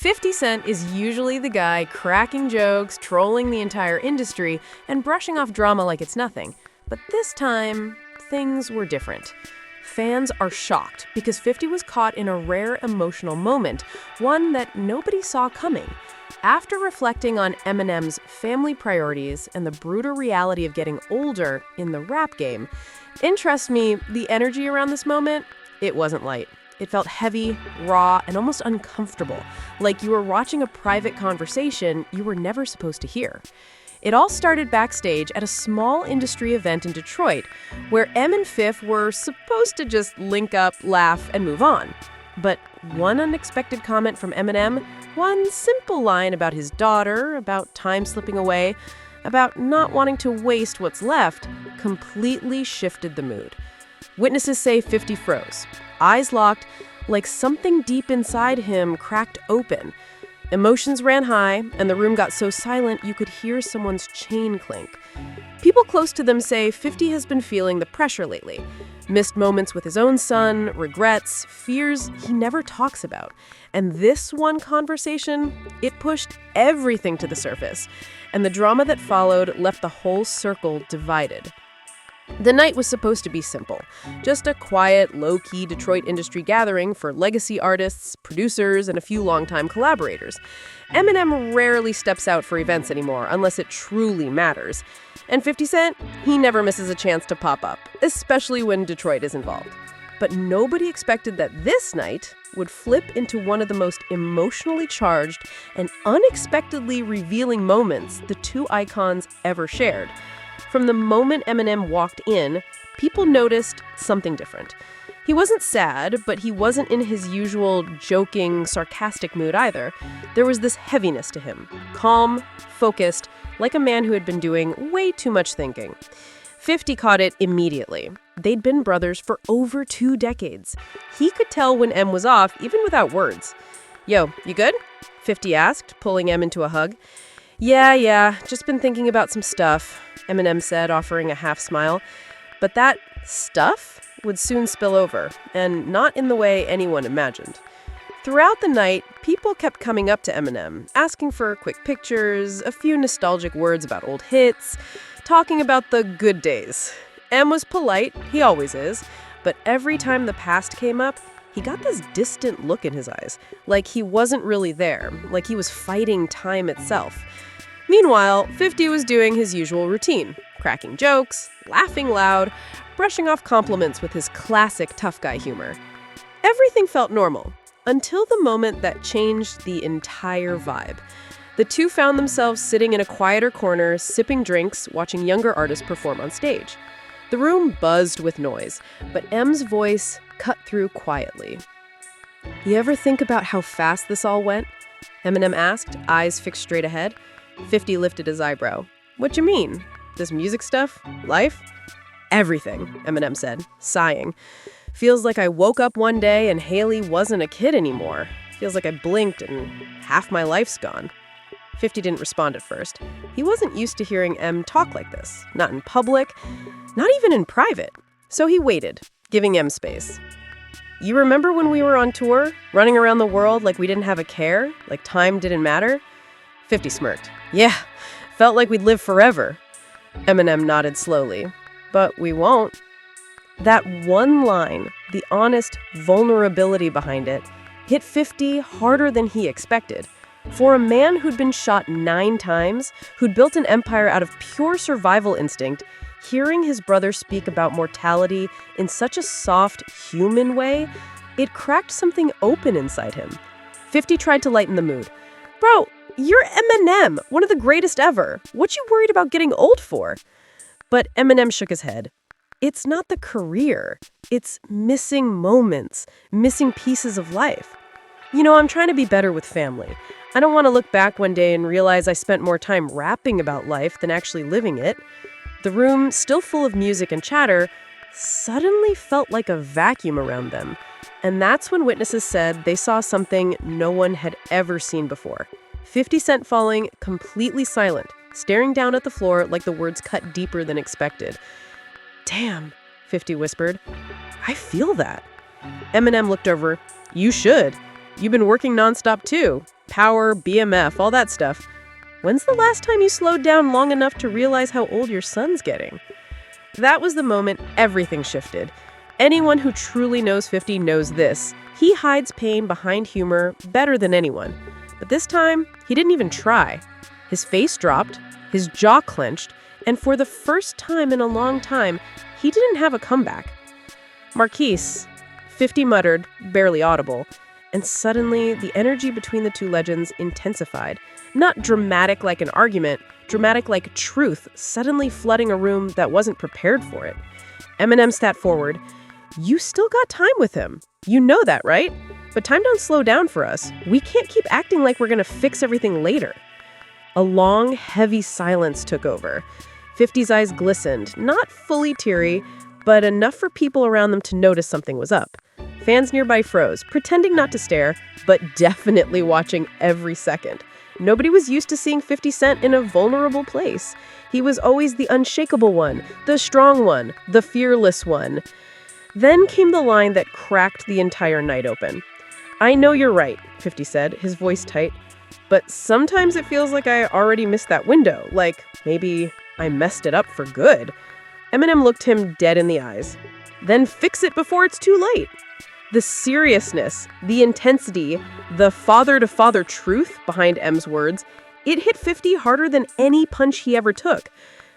50 Cent is usually the guy cracking jokes, trolling the entire industry, and brushing off drama like it's nothing. But this time, things were different. Fans are shocked because 50 was caught in a rare emotional moment, one that nobody saw coming. After reflecting on Eminem's family priorities and the brutal reality of getting older in the rap game, and trust me, the energy around this moment, it wasn't light. It felt heavy, raw, and almost uncomfortable, like you were watching a private conversation you were never supposed to hear. It all started backstage at a small industry event in Detroit, where Em and Fif were supposed to just link up, laugh, and move on. But one unexpected comment from Eminem, one simple line about his daughter, about time slipping away, about not wanting to waste what's left, completely shifted the mood. Witnesses say 50 froze, eyes locked, like something deep inside him cracked open. Emotions ran high, and the room got so silent you could hear someone's chain clink. People close to them say 50 has been feeling the pressure lately. Missed moments with his own son, regrets, fears he never talks about. And this one conversation, it pushed everything to the surface. And the drama that followed left the whole circle divided. The night was supposed to be simple, just a quiet, low-key Detroit industry gathering for legacy artists, producers, and a few longtime collaborators. Eminem rarely steps out for events anymore unless it truly matters. And 50 Cent, he never misses a chance to pop up, especially when Detroit is involved. But nobody expected that this night would flip into one of the most emotionally charged and unexpectedly revealing moments the two icons ever shared. From the moment Eminem walked in, people noticed something different. He wasn't sad, but he wasn't in his usual joking, sarcastic mood either. There was this heaviness to him, calm, focused, like a man who had been doing way too much thinking. 50 caught it immediately. They'd been brothers for over 2 decades. He could tell when Em was off, even without words. "Yo, you good?" 50 asked, pulling Em into a hug. Yeah, just been thinking about some stuff," Eminem said, offering a half smile. But that stuff would soon spill over, and not in the way anyone imagined. Throughout the night, people kept coming up to Eminem, asking for quick pictures, a few nostalgic words about old hits, talking about the good days. Em was polite, he always is, but every time the past came up, he got this distant look in his eyes, like he wasn't really there, like he was fighting time itself. Meanwhile, 50 was doing his usual routine, cracking jokes, laughing loud, brushing off compliments with his classic tough guy humor. Everything felt normal, until the moment that changed the entire vibe. The two found themselves sitting in a quieter corner, sipping drinks, watching younger artists perform on stage. The room buzzed with noise, but Em's voice cut through quietly. "You ever think about how fast this all went?" Eminem asked, eyes fixed straight ahead. 50 lifted his eyebrow. "What you mean? This music stuff? Life?" "Everything," Eminem said, sighing. "Feels like I woke up one day and Haley wasn't a kid anymore. Feels like I blinked and half my life's gone." 50 didn't respond at first. He wasn't used to hearing Em talk like this, not in public, not even in private. So he waited, giving Em space. "You remember when we were on tour, running around the world like we didn't have a care, like time didn't matter?" 50 smirked. "Yeah, felt like we'd live forever." Eminem nodded slowly. "But we won't." That one line, the honest vulnerability behind it, hit 50 harder than he expected. For a man who'd been shot 9 times, who'd built an empire out of pure survival instinct, hearing his brother speak about mortality in such a soft, human way, it cracked something open inside him. 50 tried to lighten the mood. "Bro, you're Eminem, one of the greatest ever. What you worried about getting old for?" But Eminem shook his head. "It's not the career. It's missing moments, missing pieces of life. I'm trying to be better with family. I don't want to look back one day and realize I spent more time rapping about life than actually living it." The room, still full of music and chatter, suddenly felt like a vacuum around them. And that's when witnesses said they saw something no one had ever seen before. 50 Cent falling completely silent, staring down at the floor like the words cut deeper than expected. "Damn," 50 whispered. "I feel that." Eminem looked over. "You should. You've been working nonstop too." power, BMF, all that stuff. When's the last time you slowed down long enough to realize how old your son's getting? That was the moment everything shifted. Anyone who truly knows 50 knows this. He hides pain behind humor better than anyone. But this time, he didn't even try. His face dropped, his jaw clenched, and for the first time in a long time, he didn't have a comeback. Marquise, 50 muttered, barely audible, and suddenly the energy between the two legends intensified. Not dramatic like an argument, dramatic like truth suddenly flooding a room that wasn't prepared for it. Eminem sat forward. You still got time with him. You know that, right? But time don't slow down for us. We can't keep acting like we're gonna fix everything later. A long, heavy silence took over. 50's eyes glistened, not fully teary, but enough for people around them to notice something was up. Fans nearby froze, pretending not to stare, but definitely watching every second. Nobody was used to seeing 50 Cent in a vulnerable place. He was always the unshakable one, the strong one, the fearless one. Then came the line that cracked the entire night open. I know you're right, 50 said, his voice tight, but sometimes it feels like I already missed that window, like maybe I messed it up for good. Eminem looked him dead in the eyes. Then fix it before it's too late. The seriousness, the intensity, the father-to-father truth behind M's words, it hit 50 harder than any punch he ever took.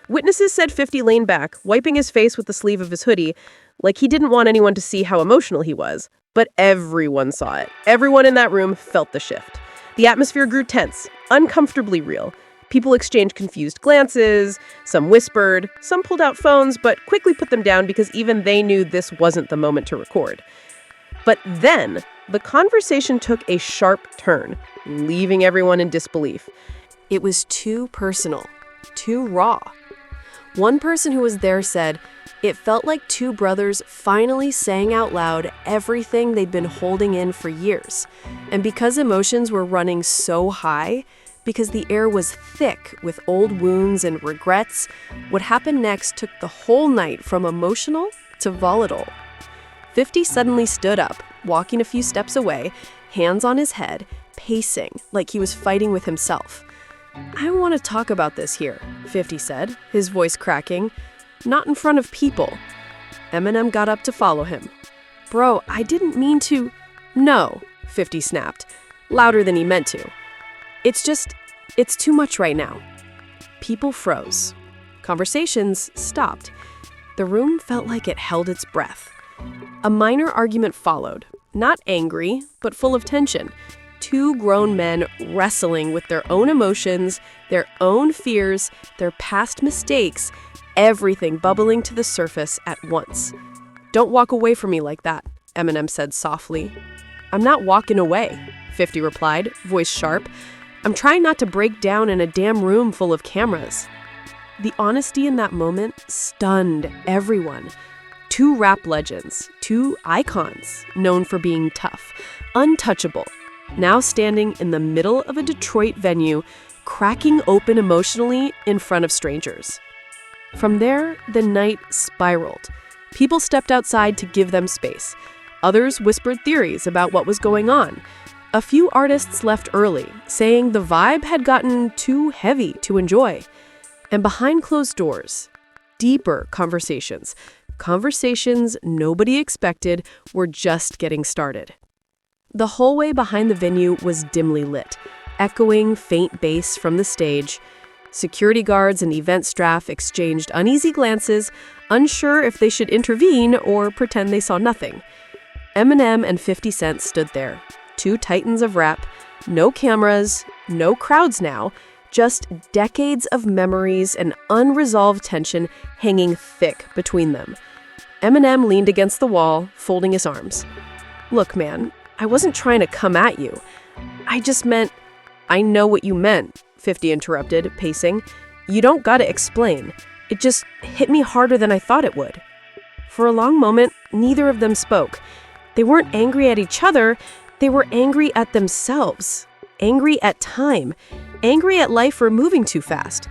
Witnesses said 50 leaned back, wiping his face with the sleeve of his hoodie, like he didn't want anyone to see how emotional he was. But everyone saw it. Everyone in that room felt the shift. The atmosphere grew tense, uncomfortably real. People exchanged confused glances, some whispered, some pulled out phones, but quickly put them down because even they knew this wasn't the moment to record. But then, the conversation took a sharp turn, leaving everyone in disbelief. It was too personal, too raw. One person who was there said, it felt like two brothers finally saying out loud everything they'd been holding in for years. And because emotions were running so high, because the air was thick with old wounds and regrets, what happened next took the whole night from emotional to volatile. 50 suddenly stood up, walking a few steps away, hands on his head, pacing like he was fighting with himself. I want to talk about this here, 50 said, his voice cracking. Not in front of people. Eminem got up to follow him. Bro, I didn't mean to. No, 50 snapped, louder than he meant to. It's too much right now. People froze. Conversations stopped. The room felt like it held its breath. A minor argument followed, not angry, but full of tension. Two grown men wrestling with their own emotions, their own fears, their past mistakes, everything bubbling to the surface at once. Don't walk away from me like that, Eminem said softly. I'm not walking away, 50 replied, voice sharp. I'm trying not to break down in a damn room full of cameras. The honesty in that moment stunned everyone. Two rap legends, two icons known for being tough, untouchable, now standing in the middle of a Detroit venue, cracking open emotionally in front of strangers. From there, the night spiraled. People stepped outside to give them space. Others whispered theories about what was going on. A few artists left early, saying the vibe had gotten too heavy to enjoy. And behind closed doors, deeper conversations nobody expected were just getting started. The hallway behind the venue was dimly lit, echoing faint bass from the stage. Security guards and event staff exchanged uneasy glances, unsure if they should intervene or pretend they saw nothing. Eminem and 50 Cent stood there, two titans of rap, no cameras, no crowds now, just decades of memories and unresolved tension hanging thick between them. Eminem leaned against the wall, folding his arms. Look, man, I wasn't trying to come at you. I just meant... I know what you meant, 50 interrupted, pacing. You don't gotta explain. It just hit me harder than I thought it would. For a long moment, neither of them spoke. They weren't angry at each other, they were angry at themselves. Angry at time. Angry at life for moving too fast.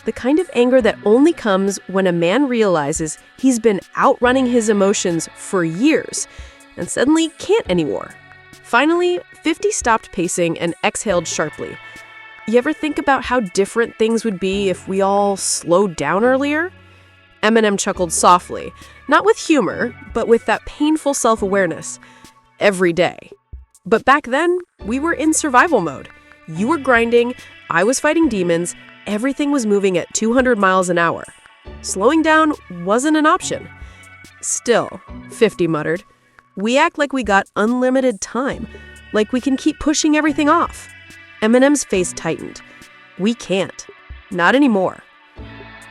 The kind of anger that only comes when a man realizes he's been outrunning his emotions for years and suddenly can't anymore. Finally, 50 stopped pacing and exhaled sharply. You ever think about how different things would be if we all slowed down earlier? Eminem chuckled softly, not with humor, but with that painful self-awareness. Every day. But back then, we were in survival mode. You were grinding, I was fighting demons, everything was moving at 200 miles an hour. Slowing down wasn't an option. Still, 50 muttered, we act like we got unlimited time, like we can keep pushing everything off. Eminem's face tightened. We can't. Not anymore.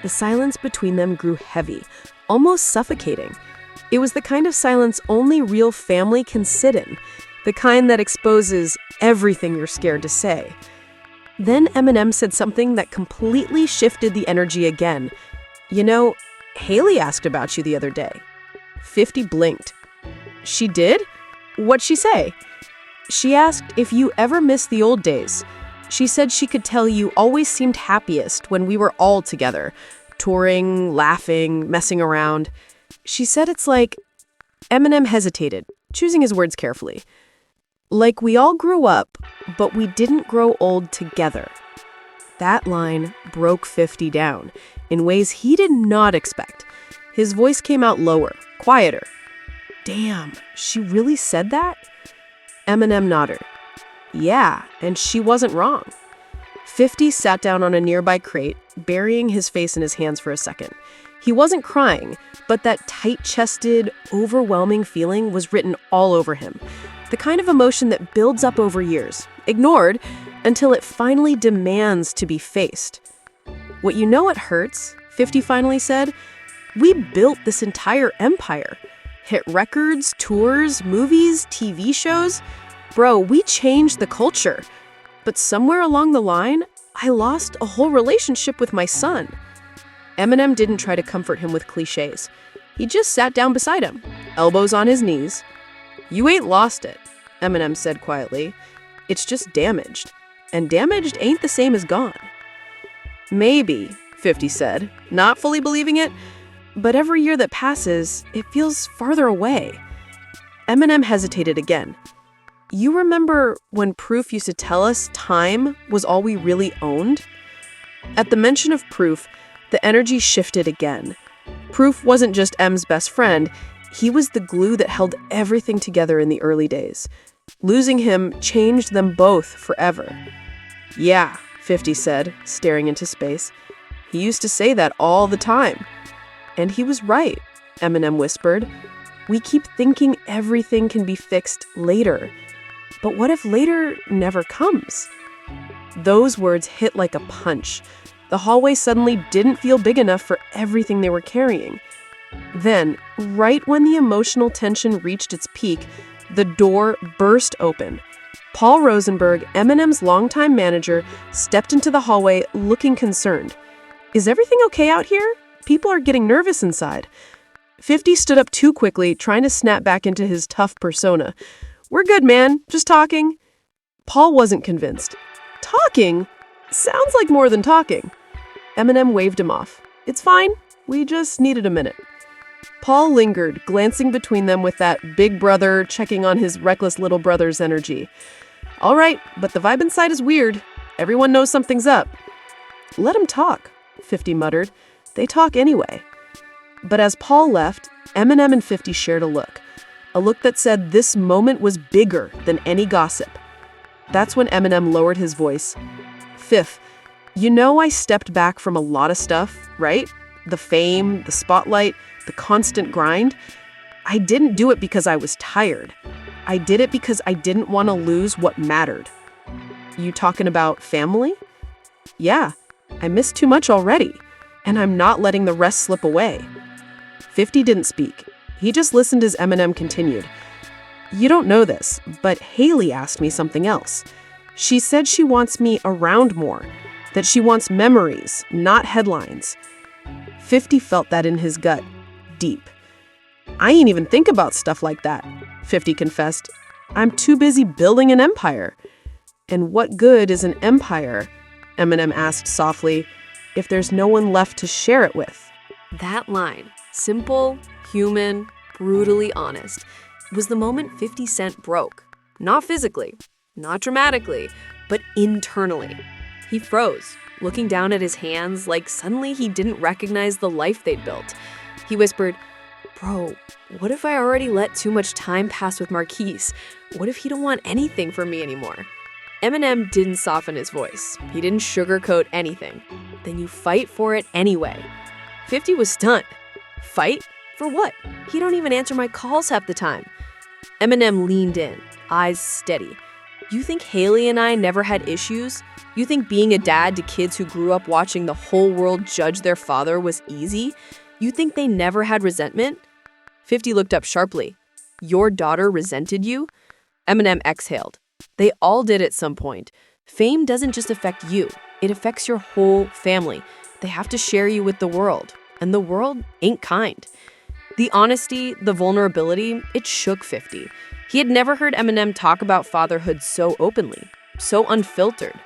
The silence between them grew heavy, almost suffocating. It was the kind of silence only real family can sit in, the kind that exposes everything you're scared to say. Then Eminem said something that completely shifted the energy again. You know, Haley asked about you the other day. 50 blinked. She did? What'd she say? She asked if you ever missed the old days. She said she could tell you always seemed happiest when we were all together, touring, laughing, messing around. She said it's like, Eminem hesitated, choosing his words carefully. Like we all grew up, but we didn't grow old together. That line broke 50 down in ways he did not expect. His voice came out lower, quieter. Damn, she really said that? Eminem nodded. Yeah, and she wasn't wrong. 50 sat down on a nearby crate, burying his face in his hands for a second. He wasn't crying, but that tight-chested, overwhelming feeling was written all over him. The kind of emotion that builds up over years, ignored, until it finally demands to be faced. What you know it hurts, 50 finally said, we built this entire empire. Hit records, tours, movies, TV shows. Bro, we changed the culture. But somewhere along the line, I lost a whole relationship with my son. Eminem didn't try to comfort him with cliches. He just sat down beside him, elbows on his knees. You ain't lost it, Eminem said quietly. It's just damaged. And damaged ain't the same as gone. Maybe, 50 said, not fully believing it, but every year that passes, it feels farther away. Eminem hesitated again. You remember when Proof used to tell us time was all we really owned? At the mention of Proof, the energy shifted again. Proof wasn't just M's best friend, he was the glue that held everything together in the early days. Losing him changed them both forever. Yeah, 50 said, staring into space. He used to say that all the time. And he was right, Eminem whispered. We keep thinking everything can be fixed later. But what if later never comes? Those words hit like a punch. The hallway suddenly didn't feel big enough for everything they were carrying. Then, right when the emotional tension reached its peak, the door burst open. Paul Rosenberg, Eminem's longtime manager, stepped into the hallway looking concerned. Is everything okay out here? People are getting nervous inside. 50 stood up too quickly, trying to snap back into his tough persona. We're good, man. Just talking. Paul wasn't convinced. Talking? Sounds like more than talking. Eminem waved him off. It's fine. We just needed a minute. Paul lingered, glancing between them with that big brother checking on his reckless little brother's energy. All right, but the vibe inside is weird. Everyone knows something's up. Let him talk, 50 muttered. They talk anyway. But as Paul left, Eminem and 50 shared a look that said this moment was bigger than any gossip. That's when Eminem lowered his voice. Fifth, you know I stepped back from a lot of stuff, right? The fame, the spotlight, the constant grind. I didn't do it because I was tired. I did it because I didn't want to lose what mattered. You talking about family? Yeah, I missed too much already, and I'm not letting the rest slip away. 50 didn't speak. He just listened as Eminem continued. You don't know this, but Haley asked me something else. She said she wants me around more, that she wants memories, not headlines. 50 felt that in his gut, deep. I ain't even think about stuff like that, 50 confessed. I'm too busy building an empire. And what good is an empire, Eminem asked softly, if there's no one left to share it with? That line, simple, human, brutally honest, was the moment 50 Cent broke. Not physically, not dramatically, but internally. He froze, looking down at his hands like suddenly he didn't recognize the life they'd built. He whispered, "Bro, what if I already let too much time pass with Marquise? What if he don't want anything from me anymore?" Eminem didn't soften his voice. He didn't sugarcoat anything. "Then you fight for it anyway." 50 was stunned. Fight? For what? He don't even answer my calls half the time. Eminem leaned in, eyes steady. "You think Haley and I never had issues? You think being a dad to kids who grew up watching the whole world judge their father was easy? You think they never had resentment?" 50 looked up sharply. "Your daughter resented you?" Eminem exhaled. "They all did at some point. Fame doesn't just affect you. It affects your whole family. They have to share you with the world. And the world ain't kind." The honesty, the vulnerability, it shook 50. He had never heard Eminem talk about fatherhood so openly, so unfiltered.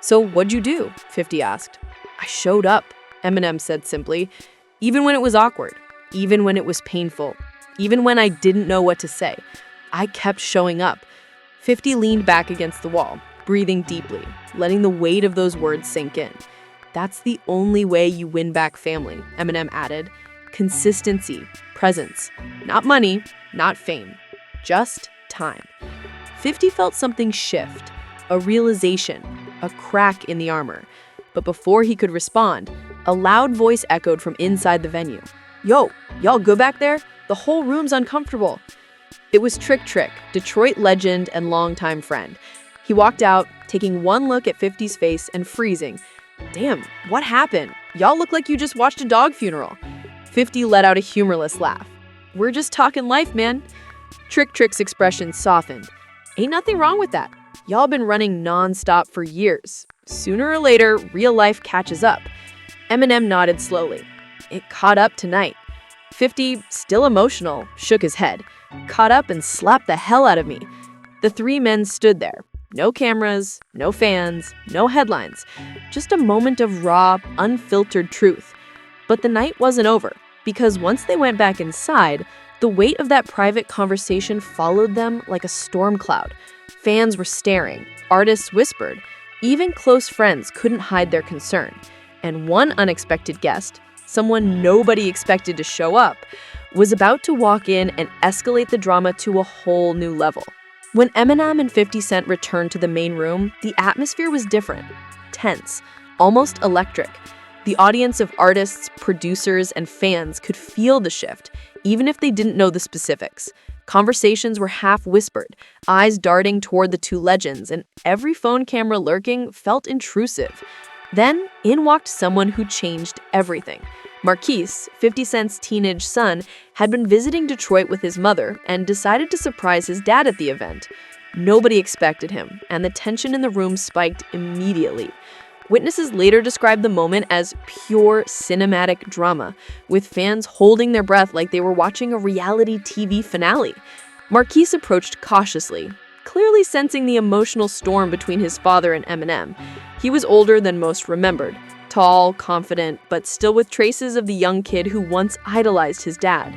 "So what'd you do?" 50 asked. "I showed up," Eminem said simply. "Even when it was awkward, even when it was painful, even when I didn't know what to say, I kept showing up." 50 leaned back against the wall, breathing deeply, letting the weight of those words sink in. "That's the only way you win back family," Eminem added. "Consistency, presence, not money, not fame, just time." 50 felt something shift, a realization, a crack in the armor. But before he could respond, a loud voice echoed from inside the venue. "Yo, y'all good back there? The whole room's uncomfortable." It was Trick, Detroit legend and longtime friend. He walked out, taking one look at 50's face and freezing. "Damn, what happened? Y'all look like you just watched a dog funeral." 50 let out a humorless laugh. "We're just talking life, man." Trick's expression softened. "Ain't nothing wrong with that. Y'all been running non-stop for years. Sooner or later, real life catches up." Eminem nodded slowly. "It caught up tonight." 50, still emotional, shook his head. "Caught up and slapped the hell out of me." The three men stood there. No cameras, no fans, no headlines. Just a moment of raw, unfiltered truth. But the night wasn't over, because once they went back inside, the weight of that private conversation followed them like a storm cloud. Fans were staring, artists whispered, even close friends couldn't hide their concern. And one unexpected guest, someone nobody expected to show up, was about to walk in and escalate the drama to a whole new level. When Eminem and 50 Cent returned to the main room, the atmosphere was different, tense, almost electric. The audience of artists, producers, and fans could feel the shift, even if they didn't know the specifics. Conversations were half-whispered, eyes darting toward the two legends, and every phone camera lurking felt intrusive. Then, in walked someone who changed everything. Marquise, 50 Cent's teenage son, had been visiting Detroit with his mother and decided to surprise his dad at the event. Nobody expected him, and the tension in the room spiked immediately. Witnesses later described the moment as pure cinematic drama, with fans holding their breath like they were watching a reality TV finale. Marquise approached cautiously, clearly sensing the emotional storm between his father and Eminem. He was older than most remembered, tall, confident, but still with traces of the young kid who once idolized his dad.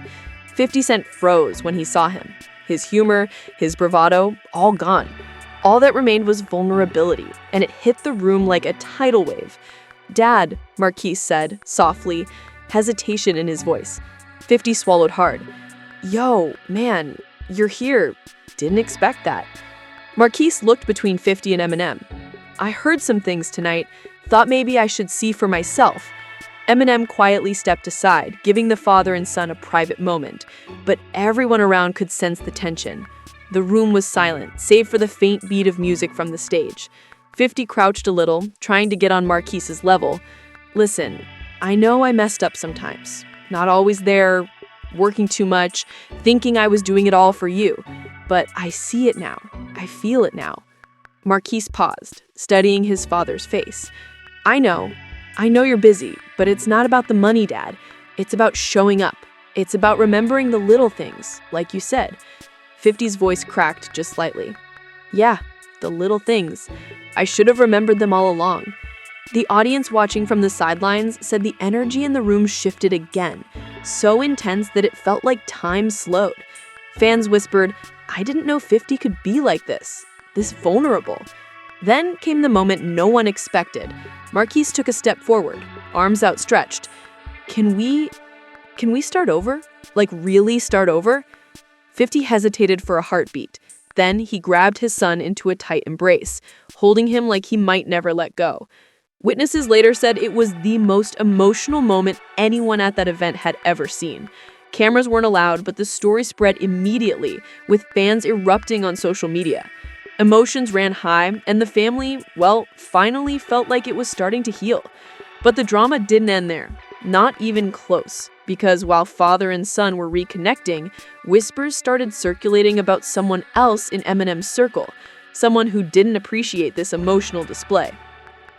50 Cent froze when he saw him. His humor, his bravado, all gone. All that remained was vulnerability, and it hit the room like a tidal wave. "Dad," Marquise said, softly, hesitation in his voice. 50 swallowed hard. "Yo, man, you're here. Didn't expect that." Marquise looked between 50 and Eminem. "I heard some things tonight. Thought maybe I should see for myself." Eminem quietly stepped aside, giving the father and son a private moment. But everyone around could sense the tension. The room was silent, save for the faint beat of music from the stage. 50 crouched a little, trying to get on Marquise's level. "Listen, I know I messed up sometimes. Not always there, working too much, thinking I was doing it all for you. But I see it now. I feel it now." Marquise paused, studying his father's face. I know you're busy, but it's not about the money, Dad. It's about showing up. It's about remembering the little things, like you said." 50's voice cracked just slightly. "Yeah, the little things. I should have remembered them all along." The audience watching from the sidelines said the energy in the room shifted again, so intense that it felt like time slowed. Fans whispered, I didn't know 50 could be like this vulnerable. Then came the moment no one expected. Marquise took a step forward, arms outstretched. Can we start over? Like really start over? 50 hesitated for a heartbeat. Then he grabbed his son into a tight embrace, holding him like he might never let go. Witnesses later said it was the most emotional moment anyone at that event had ever seen. Cameras weren't allowed, but the story spread immediately, with fans erupting on social media. Emotions ran high, and the family, finally felt like it was starting to heal. But the drama didn't end there. Not even close, because while father and son were reconnecting, whispers started circulating about someone else in Eminem's circle, someone who didn't appreciate this emotional display.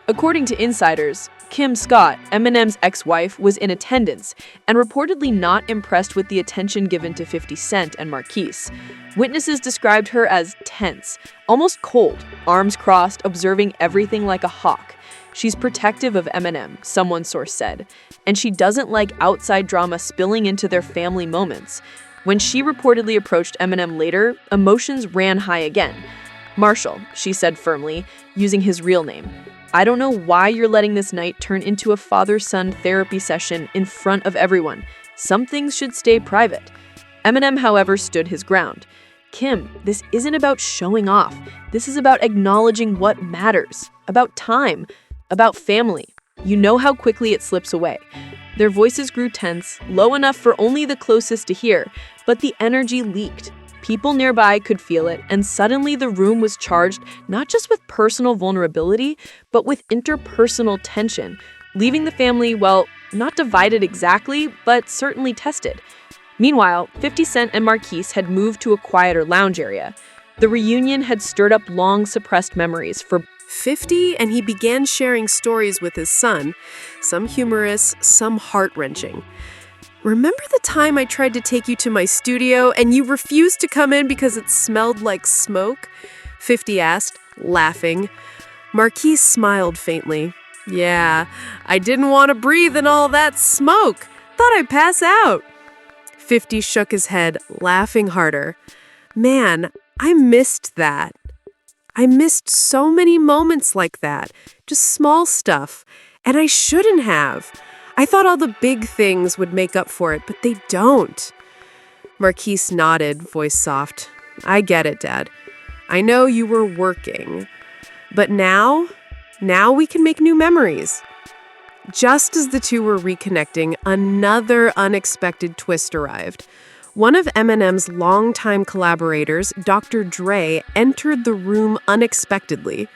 According to insiders, Kim Scott, Eminem's ex-wife, was in attendance and reportedly not impressed with the attention given to 50 Cent and Marquise. Witnesses described her as tense, almost cold, arms crossed, observing everything like a hawk. She's protective of Eminem, someone source said, and she doesn't like outside drama spilling into their family moments. When she reportedly approached Eminem later, emotions ran high again. "Marshall," she said firmly, using his real name, "I don't know why you're letting this night turn into a father-son therapy session in front of everyone. Some things should stay private." Eminem, however, stood his ground. "Kim, this isn't about showing off. This is about acknowledging what matters, about time, about family. You know how quickly it slips away." Their voices grew tense, low enough for only the closest to hear, but the energy leaked. People nearby could feel it, and suddenly the room was charged not just with personal vulnerability, but with interpersonal tension, leaving the family, not divided exactly, but certainly tested. Meanwhile, 50 Cent and Marquise had moved to a quieter lounge area. The reunion had stirred up long-suppressed memories for 50, and he began sharing stories with his son, some humorous, some heart-wrenching. "Remember the time I tried to take you to my studio and you refused to come in because it smelled like smoke?" 50 asked, laughing. Marquise smiled faintly. "Yeah, I didn't want to breathe in all that smoke. Thought I'd pass out." 50 shook his head, laughing harder. "Man, I missed that. I missed so many moments like that, just small stuff, and I shouldn't have. I thought all the big things would make up for it, but they don't." Marquise nodded, voice soft. "I get it, Dad. I know you were working. But now we can make new memories." Just as the two were reconnecting, another unexpected twist arrived. One of Eminem's longtime collaborators, Dr. Dre, entered the room unexpectedly.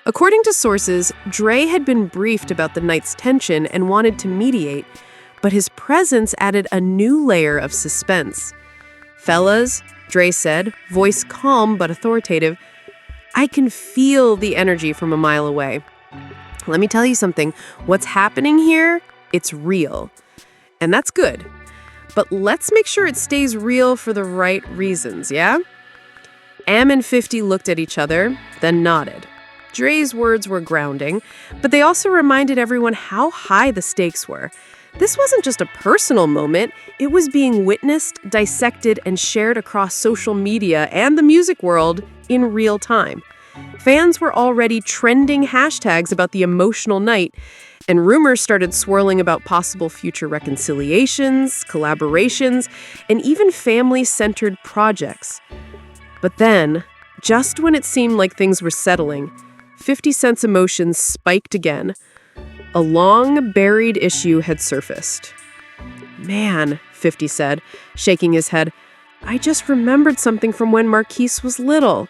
According to sources, Dre had been briefed about the night's tension and wanted to mediate, but his presence added a new layer of suspense. "Fellas," Dre said, voice calm but authoritative, "I can feel the energy from a mile away. Let me tell you something. What's happening here, it's real. And that's good. But let's make sure it stays real for the right reasons, yeah?" Am and 50 looked at each other, then nodded. Dre's words were grounding, but they also reminded everyone how high the stakes were. This wasn't just a personal moment, it was being witnessed, dissected, and shared across social media and the music world in real time. Fans were already trending hashtags about the emotional night, and rumors started swirling about possible future reconciliations, collaborations, and even family-centered projects. But then, just when it seemed like things were settling, 50 Cent's emotions spiked again. A long-buried issue had surfaced. "Man," 50 said, shaking his head, "I just remembered something from when Marquise was little.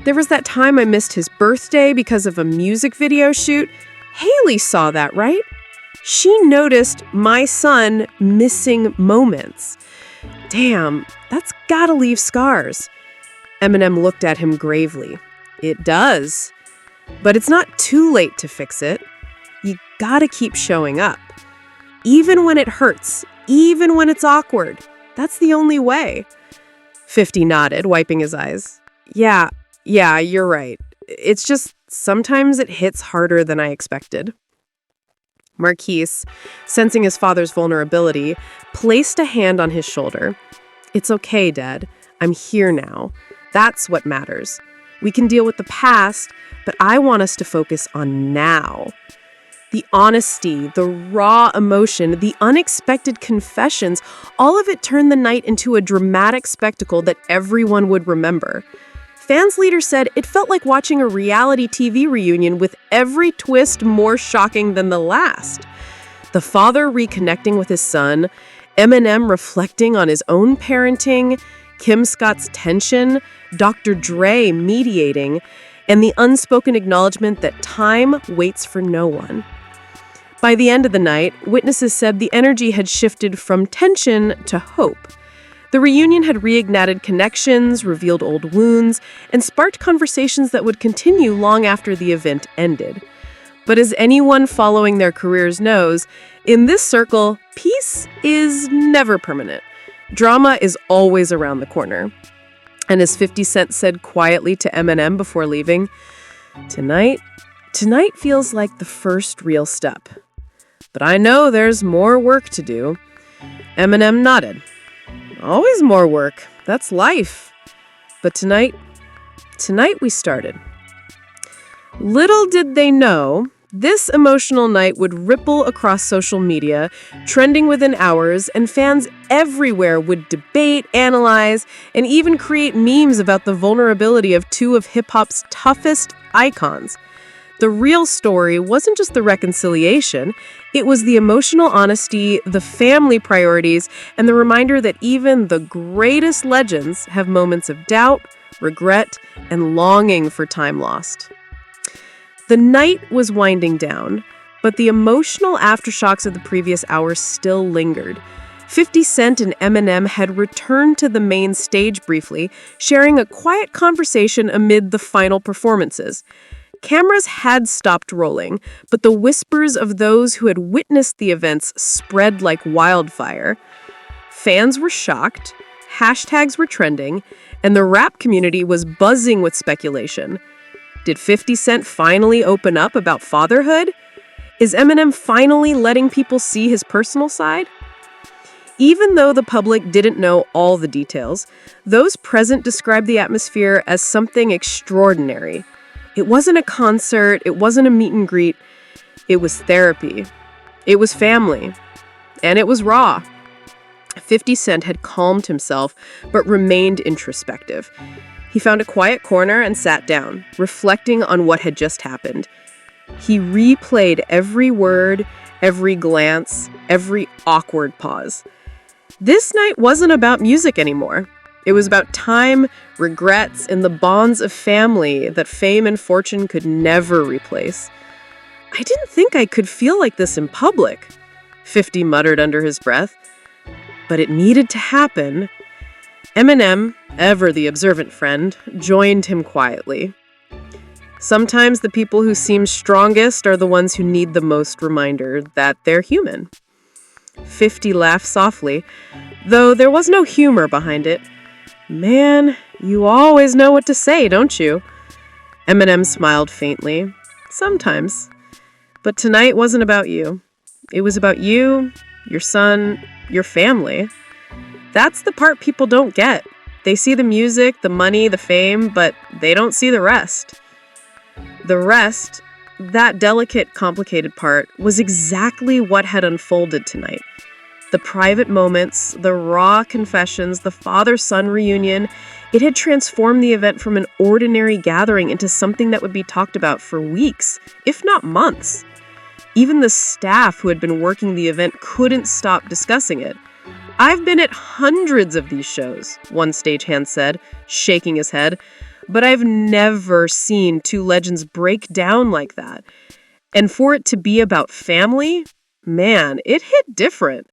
There was that time I missed his birthday because of a music video shoot. Haley saw that, right? She noticed my son missing moments. Damn, that's gotta leave scars." Eminem looked at him gravely. "It does. But it's not too late to fix it. You gotta keep showing up. Even when it hurts, even when it's awkward. That's the only way." 50 nodded, wiping his eyes. Yeah, you're right. It's just sometimes it hits harder than I expected." Marquise, sensing his father's vulnerability, placed a hand on his shoulder. "It's okay, Dad. I'm here now. That's what matters. We can deal with the past, but I want us to focus on now. The honesty, the raw emotion, the unexpected confessions, all of it turned the night into a dramatic spectacle that everyone would remember. Fans later said it felt like watching a reality TV reunion with every twist more shocking than the last. The father reconnecting with his son, Eminem reflecting on his own parenting, Kim Scott's tension, Dr. Dre mediating, and the unspoken acknowledgement that time waits for no one. By the end of the night, witnesses said the energy had shifted from tension to hope. The reunion had reignited connections, revealed old wounds, and sparked conversations that would continue long after the event ended. But as anyone following their careers knows, in this circle, peace is never permanent. Drama is always around the corner. And as 50 Cent said quietly to Eminem before leaving, Tonight feels like the first real step. But I know there's more work to do." Eminem nodded. "Always more work. That's life. But tonight we started." Little did they know, this emotional night would ripple across social media, trending within hours, and fans everywhere would debate, analyze, and even create memes about the vulnerability of two of hip-hop's toughest icons. The real story wasn't just the reconciliation, it was the emotional honesty, the family priorities, and the reminder that even the greatest legends have moments of doubt, regret, and longing for time lost. The night was winding down, but the emotional aftershocks of the previous hours still lingered. 50 Cent and Eminem had returned to the main stage briefly, sharing a quiet conversation amid the final performances. Cameras had stopped rolling, but the whispers of those who had witnessed the events spread like wildfire. Fans were shocked, hashtags were trending, and the rap community was buzzing with speculation. Did 50 Cent finally open up about fatherhood? Is Eminem finally letting people see his personal side? Even though the public didn't know all the details, those present described the atmosphere as something extraordinary. It wasn't a concert, it wasn't a meet and greet, it was therapy. It was family. And it was raw. 50 Cent had calmed himself, but remained introspective. He found a quiet corner and sat down, reflecting on what had just happened. He replayed every word, every glance, every awkward pause. This night wasn't about music anymore. It was about time, regrets, and the bonds of family that fame and fortune could never replace. "I didn't think I could feel like this in public," 50 muttered under his breath. But it needed to happen. Eminem, ever the observant friend, joined him quietly. Sometimes the people who seem strongest are the ones who need the most reminder that they're human. 50 laughed softly, though there was no humor behind it. "Man, you always know what to say, don't you?" Eminem smiled faintly. "Sometimes. But tonight wasn't about you. It was about you, your son, your family. That's the part people don't get. They see the music, the money, the fame, but they don't see the rest. The rest, that delicate, complicated part, was exactly what had unfolded tonight. The private moments, the raw confessions, the father-son reunion, it had transformed the event from an ordinary gathering into something that would be talked about for weeks, if not months. Even the staff who had been working the event couldn't stop discussing it. "I've been at hundreds of these shows," one stagehand said, shaking his head, "but I've never seen two legends break down like that. And for it to be about family, man, it hit different."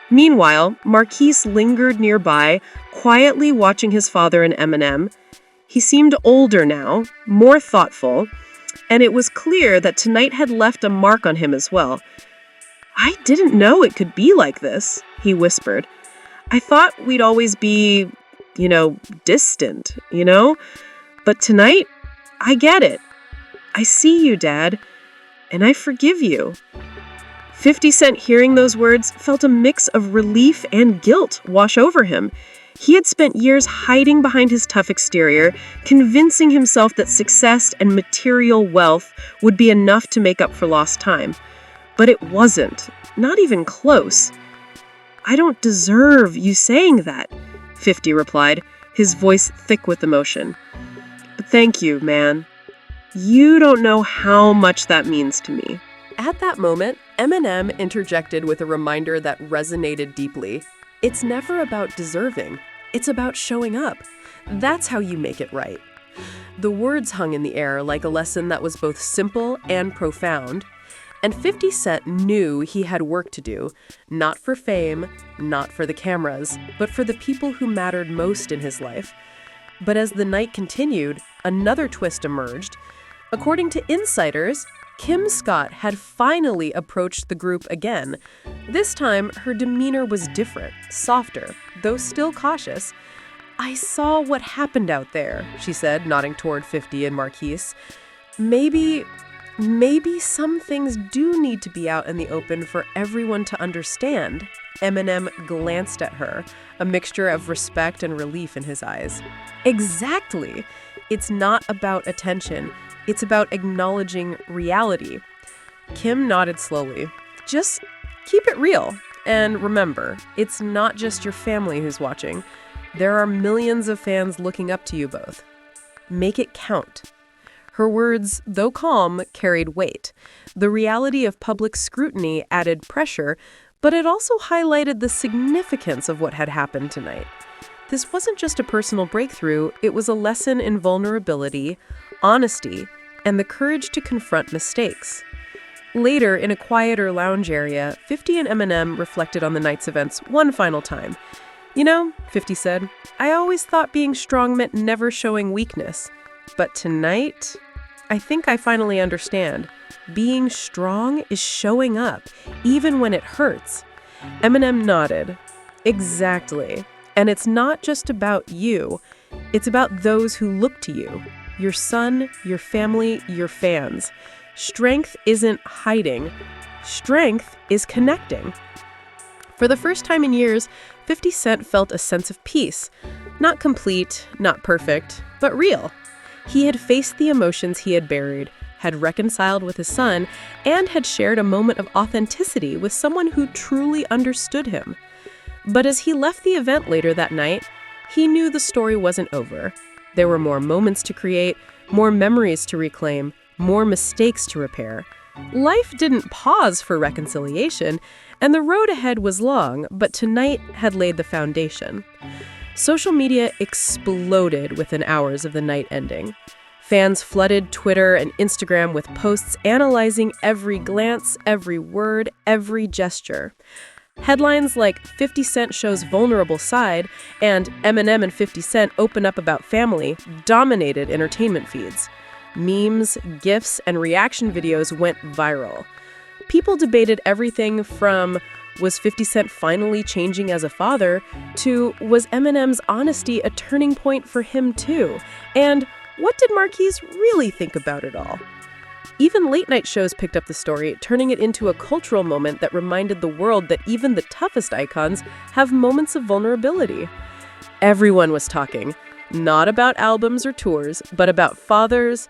Meanwhile, Marquise lingered nearby, quietly watching his father and Eminem. He seemed older now, more thoughtful, and it was clear that tonight had left a mark on him as well. "I didn't know it could be like this," he whispered. "I thought we'd always be, distant, But tonight, I get it. I see you, Dad, and I forgive you." 50 Cent, hearing those words, felt a mix of relief and guilt wash over him. He had spent years hiding behind his tough exterior, convincing himself that success and material wealth would be enough to make up for lost time. But it wasn't, not even close. "I don't deserve you saying that," 50 replied, his voice thick with emotion. "But thank you, man. You don't know how much that means to me." At that moment, Eminem interjected with a reminder that resonated deeply. It's never about deserving. It's about showing up. That's how you make it right. The words hung in the air like a lesson that was both simple and profound. And 50 Cent knew he had work to do, not for fame, not for the cameras, but for the people who mattered most in his life. But as the night continued, another twist emerged. According to insiders, Kim Scott had finally approached the group again. This time, her demeanor was different, softer, though still cautious. "I saw what happened out there," she said, nodding toward 50 and Marquise. Maybe some things do need to be out in the open for everyone to understand." Eminem glanced at her, a mixture of respect and relief in his eyes. Exactly. It's not about attention. It's about acknowledging reality. Kim nodded slowly. "Just keep it real. And remember, it's not just your family who's watching. There are millions of fans looking up to you both. Make it count." Her words, though calm, carried weight. The reality of public scrutiny added pressure, but it also highlighted the significance of what had happened tonight. This wasn't just a personal breakthrough, it was a lesson in vulnerability, honesty, and the courage to confront mistakes. Later, in a quieter lounge area, 50 and Eminem reflected on the night's events one final time. "You know," 50 said, "I always thought being strong meant never showing weakness. But tonight, I think I finally understand. Being strong is showing up, even when it hurts." Eminem nodded. "Exactly. And it's not just about you. It's about those who look to you. Your son, your family, your fans. Strength isn't hiding. Strength is connecting." For the first time in years, 50 Cent felt a sense of peace. Not complete, not perfect, but real. He had faced the emotions he had buried, had reconciled with his son, and had shared a moment of authenticity with someone who truly understood him. But as he left the event later that night, he knew the story wasn't over. There were more moments to create, more memories to reclaim, more mistakes to repair. Life didn't pause for reconciliation, and the road ahead was long, but tonight had laid the foundation. Social media exploded within hours of the night ending. Fans flooded Twitter and Instagram with posts analyzing every glance, every word, every gesture. Headlines like 50 Cent shows vulnerable side and Eminem and 50 Cent open up about family dominated entertainment feeds. Memes, GIFs, and reaction videos went viral. People debated everything from, was 50 Cent finally changing as a father, to, was Eminem's honesty a turning point for him too? And what did Marquise really think about it all? Even late-night shows picked up the story, turning it into a cultural moment that reminded the world that even the toughest icons have moments of vulnerability. Everyone was talking, not about albums or tours, but about fathers,